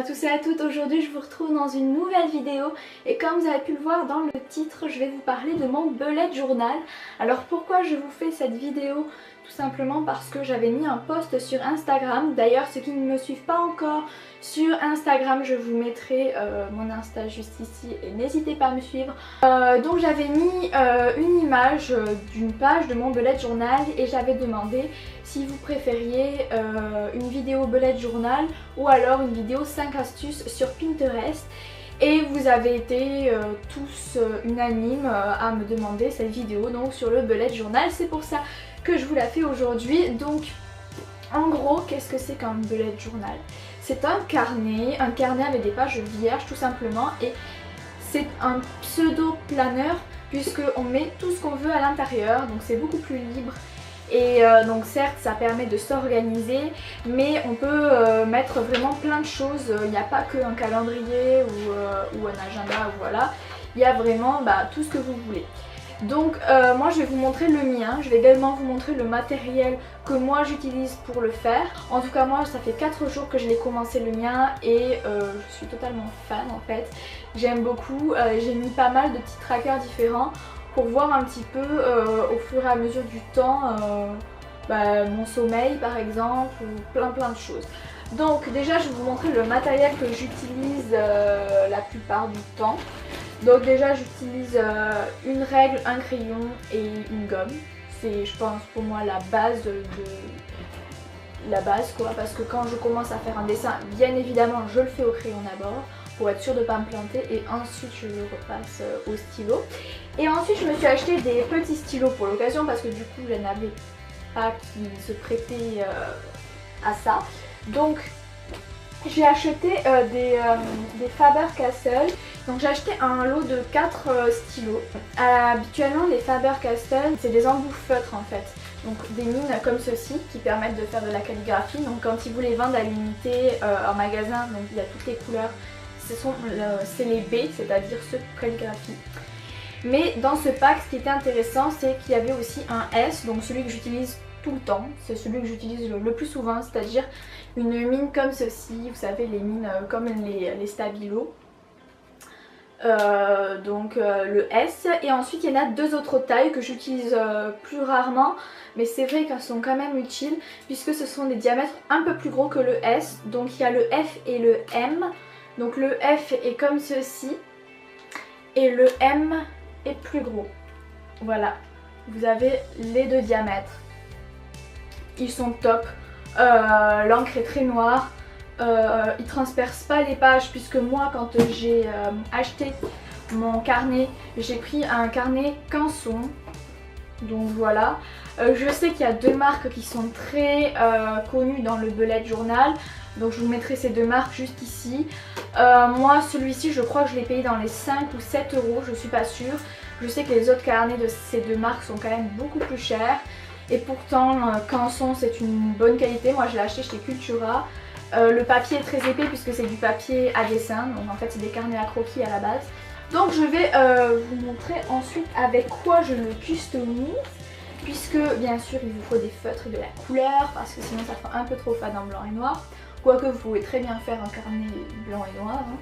tous et à toutes, aujourd'hui je vous retrouve dans une nouvelle vidéo et comme vous avez pu le voir dans le titre, je vais vous parler de mon bullet journal. Alors pourquoi je vous fais cette vidéo? Tout simplement parce que j'avais mis un post sur Instagram. D'ailleurs ceux qui ne me suivent pas encore sur Instagram, je vous mettrai mon Insta juste ici et n'hésitez pas à me suivre. Donc j'avais mis une image d'une page de mon bullet journal et j'avais demandé si vous préfériez une vidéo bullet journal ou alors une vidéo 5 astuces sur Pinterest. Et vous avez été tous unanimes à me demander cette vidéo donc sur le bullet journal. C'est pour ça que je vous la fais aujourd'hui. Donc en gros, qu'est-ce que c'est qu'un bullet journal? C'est un carnet avec des pages vierges tout simplement, et c'est un pseudo planeur puisque on met tout ce qu'on veut à l'intérieur, donc c'est beaucoup plus libre. Et donc certes ça permet de s'organiser, mais on peut mettre vraiment plein de choses. Il n'y a pas qu'un calendrier ou un agenda, voilà. Il y a vraiment tout ce que vous voulez. Donc moi je vais vous montrer le mien, je vais également vous montrer le matériel que moi j'utilise pour le faire. En tout cas moi ça fait 4 jours que je l'ai commencé le mien et je suis totalement fan en fait. J'aime beaucoup, j'ai mis pas mal de petits trackers différents pour voir un petit peu au fur et à mesure du temps mon sommeil par exemple ou plein de choses. Donc déjà je vais vous montrer le matériel que j'utilise la plupart du temps. Donc déjà j'utilise une règle, un crayon et une gomme. C'est je pense pour moi la base quoi, parce que quand je commence à faire un dessin, bien évidemment je le fais au crayon d'abord pour être sûre de ne pas me planter et ensuite je repasse au stylo. Et ensuite je me suis acheté des petits stylos pour l'occasion parce que du coup je n'avais pas qui se prêtaient à ça. Donc j'ai acheté des Faber-Castell. Donc j'ai acheté un lot de 4 stylos. Habituellement les Faber-Castell c'est des embouts feutres en fait. Donc des mines comme ceci qui permettent de faire de la calligraphie. Donc quand ils vous les vendent à l'unité en magasin, donc il y a toutes les couleurs. C'est les B, c'est-à-dire ceux de calligraphie. Mais dans ce pack, ce qui était intéressant, c'est qu'il y avait aussi un S, donc celui que j'utilise tout le temps. C'est celui que j'utilise le plus souvent, c'est-à-dire une mine comme ceci. Vous savez, les mines comme les Stabilo. Le S. Et ensuite, il y en a 2 autres tailles que j'utilise plus rarement. Mais c'est vrai qu'elles sont quand même utiles puisque ce sont des diamètres un peu plus gros que le S. Donc il y a le F et le M. Donc le F est comme ceci et le M est plus gros. Voilà, vous avez les 2 diamètres. Ils sont top. L'encre est très noire. Ils transpercent pas les pages puisque moi quand j'ai acheté mon carnet, j'ai pris un carnet Canson. Donc voilà. Je sais qu'il y a 2 marques qui sont très connues dans le bullet journal. Donc je vous mettrai ces 2 marques juste ici. Moi celui-ci je crois que je l'ai payé dans les 5 ou 7 euros, je suis pas sûre. Je sais que les autres carnets de ces 2 marques sont quand même beaucoup plus chers. Et pourtant Canson c'est une bonne qualité, moi je l'ai acheté chez Cultura. Le papier est très épais puisque c'est du papier à dessin, donc en fait c'est des carnets à croquis à la base. Donc je vais vous montrer ensuite avec quoi je le customise. Puisque bien sûr il vous faut des feutres et de la couleur parce que sinon ça fait un peu trop fade en blanc et noir. Quoique vous pouvez très bien faire un carnet blanc et noir. Hein.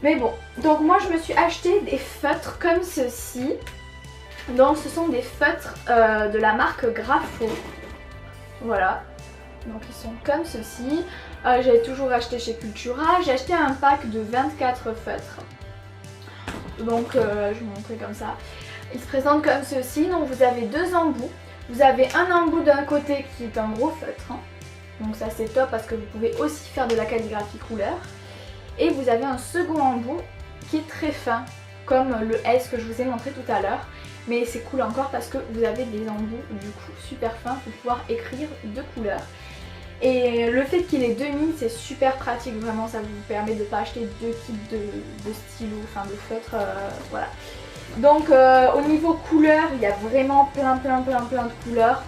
Mais bon, donc moi je me suis acheté des feutres comme ceci. Donc ce sont des feutres de la marque Grafo. Voilà. Donc ils sont comme ceci. J'ai toujours acheté chez Cultura. J'ai acheté un pack de 24 feutres. Donc je vais vous montrer comme ça. Ils se présentent comme ceci. Donc vous avez 2 embouts. Vous avez un embout d'un côté qui est un gros feutre. Hein. Donc ça c'est top parce que vous pouvez aussi faire de la calligraphie couleur. Et vous avez un second embout qui est très fin, comme le S que je vous ai montré tout à l'heure. Mais c'est cool encore parce que vous avez des embouts du coup super fins pour pouvoir écrire de couleur. Et le fait qu'il ait 2 mines c'est super pratique, vraiment ça vous permet de ne pas acheter 2 kits de stylos, enfin de feutres, voilà. Donc au niveau couleur, il y a vraiment plein de couleurs.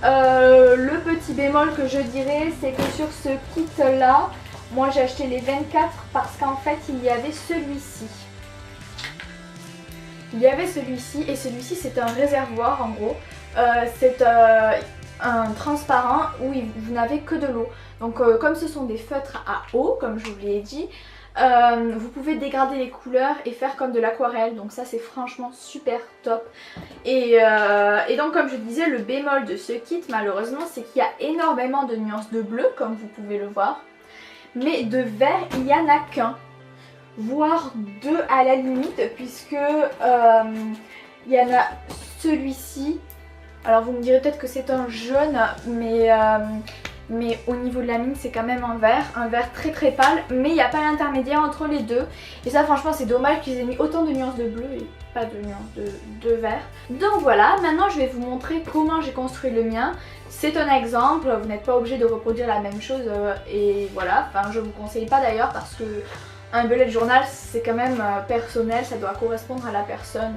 Le petit bémol que je dirais, c'est que sur ce kit là, moi j'ai acheté les 24 parce qu'en fait il y avait celui-ci. Il y avait celui-ci et celui-ci c'est un réservoir en gros. un transparent où vous n'avez que de l'eau. Donc comme ce sont des feutres à eau, comme je vous l'ai dit, vous pouvez dégrader les couleurs et faire comme de l'aquarelle. Donc ça c'est franchement super top. Et donc comme je disais, le bémol de ce kit malheureusement c'est qu'il y a énormément de nuances de bleu comme vous pouvez le voir. Mais de vert il n'y en a qu'un. Voire deux à la limite, puisque il y en a celui-ci. Alors vous me direz peut-être que c'est un jaune, mais au niveau de la mine c'est quand même un vert très très pâle, mais il n'y a pas l'intermédiaire entre les deux. Et ça franchement c'est dommage qu'ils aient mis autant de nuances de bleu et pas de nuances de vert. Donc voilà, maintenant je vais vous montrer comment j'ai construit le mien. C'est un exemple, vous n'êtes pas obligé de reproduire la même chose et voilà, enfin je vous conseille pas d'ailleurs parce que un bullet journal c'est quand même personnel, ça doit correspondre à la personne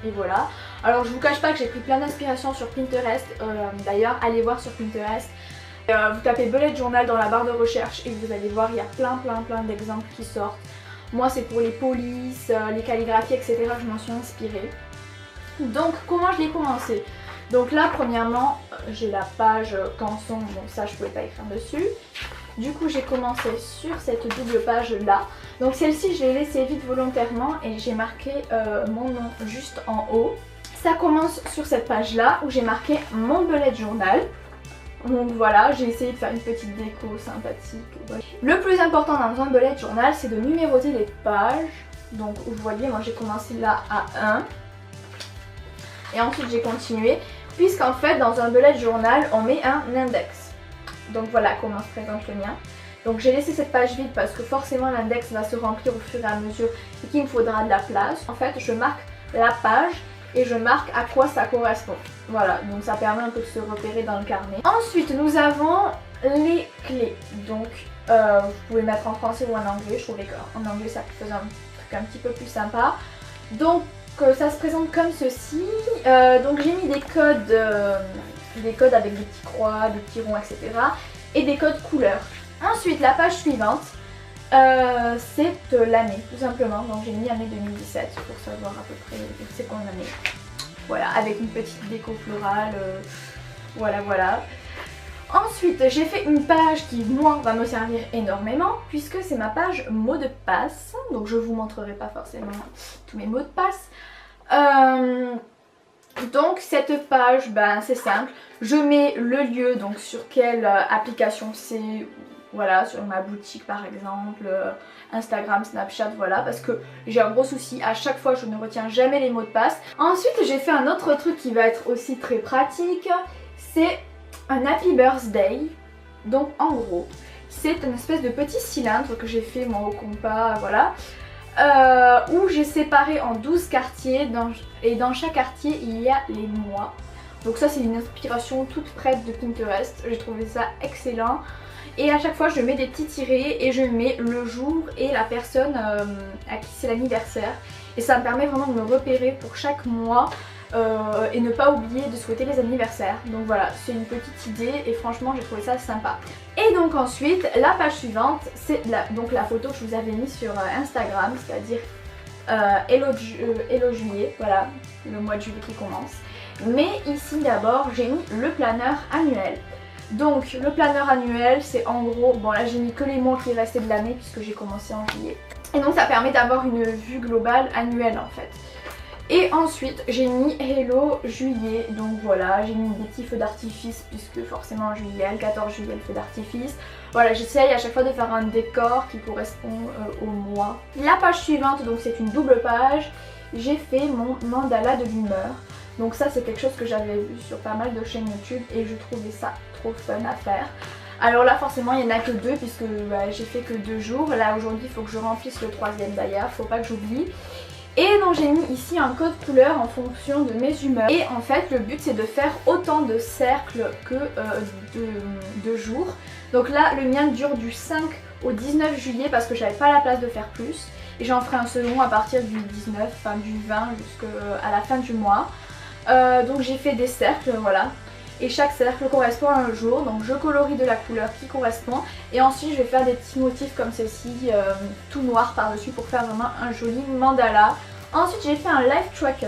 et voilà. Alors je vous cache pas que j'ai pris plein d'inspiration sur Pinterest, d'ailleurs allez voir sur Pinterest. Vous tapez bullet journal dans la barre de recherche et vous allez voir il y a plein d'exemples qui sortent. Moi c'est pour les polices, les calligraphies etc, je m'en suis inspirée. Donc comment je l'ai commencé? Donc là premièrement j'ai la page canson, donc ça je pouvais pas écrire dessus. Du coup j'ai commencé sur cette double page là. Donc celle-ci je l'ai laissée vide volontairement et j'ai marqué mon nom juste en haut. Ça commence sur cette page là où j'ai marqué mon bullet journal. Donc voilà, j'ai essayé de faire une petite déco sympathique. Le plus important dans un bullet journal c'est de numéroter les pages. Donc vous voyez moi j'ai commencé là à 1. Et ensuite j'ai continué. Puisqu'en fait dans un bullet journal on met un index. Donc voilà comment se présente le mien. Donc j'ai laissé cette page vide parce que forcément l'index va se remplir au fur et à mesure et qu'il me faudra de la place. En fait je marque la page et je marque à quoi ça correspond. Voilà, donc ça permet un peu de se repérer dans le carnet. Ensuite nous avons les clés. Donc vous pouvez mettre en français ou en anglais. Je trouvais qu'en anglais ça faisait un truc un petit peu plus sympa. Donc ça se présente comme ceci. Donc j'ai mis des codes avec des petits croix, des petits ronds, etc. Et des codes couleurs. Ensuite, la page suivante, c'est l'année, tout simplement. Donc j'ai mis année 2017 pour savoir à peu près c'est quoi l'année. Voilà, avec une petite déco florale. Voilà. Ensuite, j'ai fait une page qui, moi, va me servir énormément puisque c'est ma page mot de passe. Donc je vous montrerai pas forcément tous mes mots de passe. Donc cette page, c'est simple, je mets le lieu, donc sur quelle application c'est, voilà, sur ma boutique par exemple, Instagram, Snapchat, voilà, parce que j'ai un gros souci, à chaque fois je ne retiens jamais les mots de passe. Ensuite j'ai fait un autre truc qui va être aussi très pratique, c'est un Happy Birthday. Donc en gros, c'est une espèce de petit cylindre que j'ai fait moi au compas, voilà. Où j'ai séparé en 12 quartiers et dans chaque quartier il y a les mois. Donc ça c'est une inspiration toute prête de Pinterest, j'ai trouvé ça excellent. Et à chaque fois je mets des petits tirets et je mets le jour et la personne à qui c'est l'anniversaire. Et ça me permet vraiment de me repérer pour chaque mois et ne pas oublier de souhaiter les anniversaires. Donc voilà, c'est une petite idée et franchement j'ai trouvé ça sympa. Et donc ensuite, la page suivante, c'est la photo que je vous avais mise sur Instagram, c'est-à-dire Hello Juillet, voilà, le mois de juillet qui commence. Mais ici d'abord, j'ai mis le planeur annuel. Donc le planeur annuel, c'est en gros, bon là j'ai mis que les mois qui restaient de l'année puisque j'ai commencé en juillet. Et donc ça permet d'avoir une vue globale annuelle en fait. Et ensuite j'ai mis Hello Juillet, donc voilà, j'ai mis des petits feux d'artifice puisque forcément en juillet, le 14 juillet, le feu d'artifice. Voilà, j'essaye à chaque fois de faire un décor qui correspond au mois. La page suivante, donc c'est une double page, j'ai fait mon mandala de l'humeur. Donc ça c'est quelque chose que j'avais vu sur pas mal de chaînes YouTube et je trouvais ça trop fun à faire. Alors là forcément il n'y en a que deux puisque j'ai fait que 2 jours. Là aujourd'hui il faut que je remplisse le 3e d'ailleurs, faut pas que j'oublie. Et donc j'ai mis ici un code couleur en fonction de mes humeurs. Et en fait le but c'est de faire autant de cercles que de jours. Donc là le mien dure du 5 au 19 juillet parce que j'avais pas la place de faire plus. Et j'en ferai un second à partir du 19, enfin du 20 jusqu'à la fin du mois. Donc j'ai fait des cercles, voilà. Et chaque cercle correspond à un jour, donc je colorie de la couleur qui correspond. Et ensuite je vais faire des petits motifs comme ceci, tout noir par dessus pour faire vraiment un joli mandala. Ensuite j'ai fait un life tracker,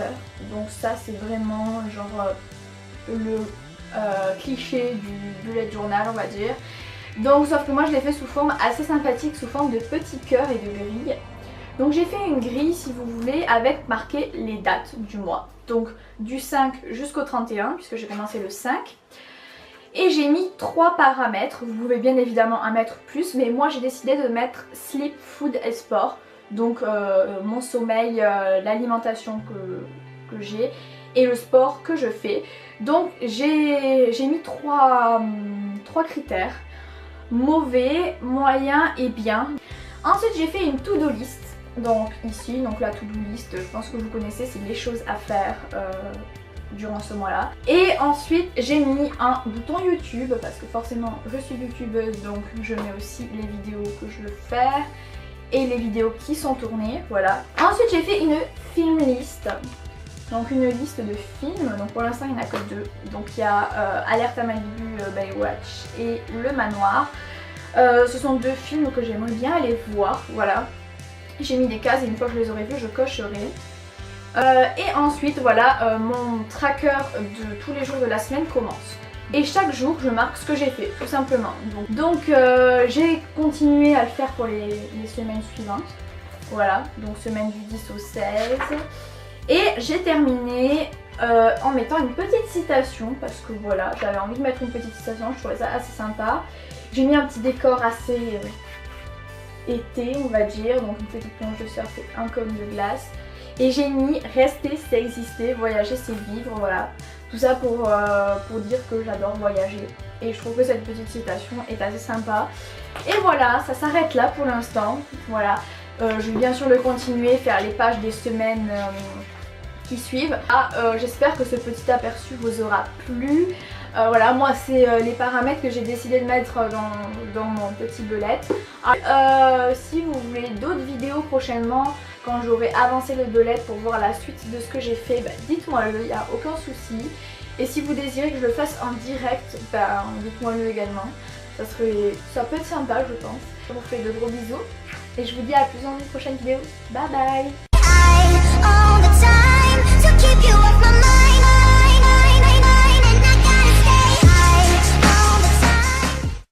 donc ça c'est vraiment genre cliché du bullet journal, on va dire. Donc sauf que moi je l'ai fait sous forme assez sympathique, sous forme de petits cœurs et de grilles. Donc j'ai fait une grille si vous voulez avec marqué les dates du mois. Donc du 5 jusqu'au 31 puisque j'ai commencé le 5. Et j'ai mis 3 paramètres, vous pouvez bien évidemment en mettre plus, mais moi j'ai décidé de mettre sleep, food et sport. Donc mon sommeil, l'alimentation que j'ai et le sport que je fais. Donc j'ai mis 3 critères, mauvais, moyen et bien. Ensuite j'ai fait une to-do list. Donc ici, donc la to-do list, je pense que vous connaissez, c'est les choses à faire durant ce mois-là. Et ensuite j'ai mis un bouton YouTube parce que forcément je suis youtubeuse, donc je mets aussi les vidéos que je veux faire et les vidéos qui sont tournées, voilà. Ensuite j'ai fait une film list, donc une liste de films, donc pour l'instant il n'y en a que 2. Donc il y a Alerte à Malibu, Baywatch et Le Manoir. Ce sont 2 films que j'aimerais bien aller voir, voilà. J'ai mis des cases et une fois que je les aurai vus, je cocherai. Et ensuite, voilà, mon tracker de tous les jours de la semaine commence. Et chaque jour, je marque ce que j'ai fait, tout simplement. Donc j'ai continué à le faire pour les semaines suivantes. Voilà, donc semaine du 10 au 16. Et j'ai terminé en mettant une petite citation, parce que voilà, j'avais envie de mettre une petite citation, je trouvais ça assez sympa. J'ai mis un petit décor assez été, on va dire, donc une petite planche de surf et un cône de glace. Et j'ai mis rester c'est exister, voyager c'est vivre, voilà. Tout ça pour dire que j'adore voyager. Et je trouve que cette petite citation est assez sympa. Et voilà, ça s'arrête là pour l'instant. Voilà, je vais bien sûr le continuer, faire les pages des semaines qui suivent. J'espère que ce petit aperçu vous aura plu. Voilà, moi c'est les paramètres que j'ai décidé de mettre dans mon petit bullet. Si vous voulez d'autres vidéos prochainement, quand j'aurai avancé le bullet pour voir la suite de ce que j'ai fait, dites-moi le, il n'y a aucun souci. Et si vous désirez que je le fasse en direct, dites-moi le également. Ça peut être sympa, je pense. Je vous fais de gros bisous et je vous dis à plus dans une prochaine vidéo. Bye bye.